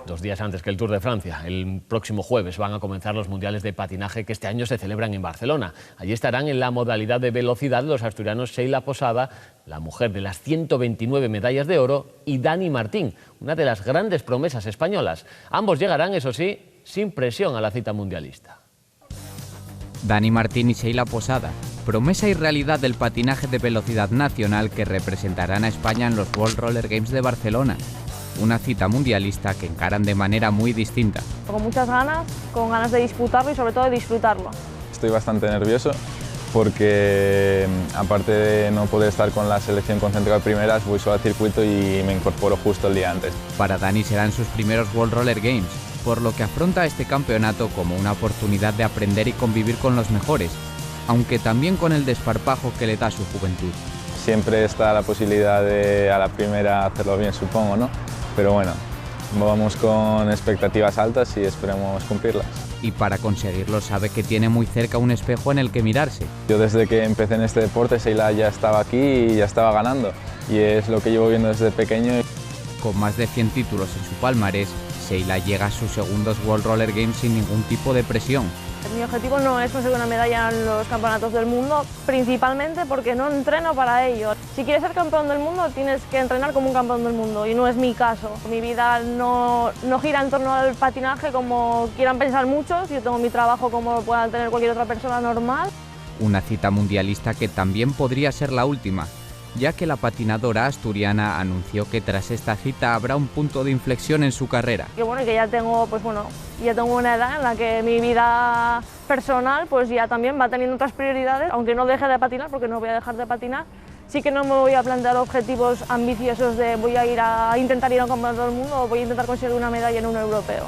2 días antes que el Tour de Francia. El próximo jueves van a comenzar los mundiales de patinaje que este año se celebran en Barcelona. Allí estarán en la modalidad de velocidad los asturianos Sheila Posada, la mujer de las 129 medallas de oro, y Dani Martín, una de las grandes promesas españolas. Ambos llegarán, eso sí, sin presión a la cita mundialista. Dani Martín y Sheila Posada, promesa y realidad del patinaje de velocidad nacional que representarán a España en los World Roller Games de Barcelona. Una cita mundialista que encaran de manera muy distinta. Con muchas ganas, con ganas de disputarlo y sobre todo de disfrutarlo. Estoy bastante nervioso porque aparte de no poder estar con la selección concentrada de primeras, voy solo al circuito y me incorporo justo el día antes. Para Dani serán sus primeros World Roller Games, por lo que afronta este campeonato como una oportunidad de aprender y convivir con los mejores, aunque también con el desparpajo que le da su juventud. Siempre está la posibilidad de a la primera hacerlo bien, supongo, ¿no? Pero bueno, vamos con expectativas altas y esperemos cumplirlas. Y para conseguirlo sabe que tiene muy cerca un espejo en el que mirarse. Yo desde que empecé en este deporte, Sheila ya estaba aquí y ya estaba ganando, y es lo que llevo viendo desde pequeño. Con más de 100 títulos en su palmarés, Sheila llega a sus segundos World Roller Games sin ningún tipo de presión. Mi objetivo no es conseguir una medalla en los campeonatos del mundo, principalmente porque no entreno para ello. Si quieres ser campeón del mundo, tienes que entrenar como un campeón del mundo, y no es mi caso. Mi vida no gira en torno al patinaje como quieran pensar muchos. Yo tengo mi trabajo como lo pueda tener cualquier otra persona normal. Una cita mundialista que también podría ser la última, ya que la patinadora asturiana anunció que tras esta cita habrá un punto de inflexión en su carrera. Que bueno, que ya tengo, ya tengo una edad en la que mi vida personal ya también va teniendo otras prioridades, aunque no deje de patinar, porque no voy a dejar de patinar. Sí que no me voy a plantear objetivos ambiciosos de voy a intentar ir a un campeonato del mundo o voy a intentar conseguir una medalla en un europeo.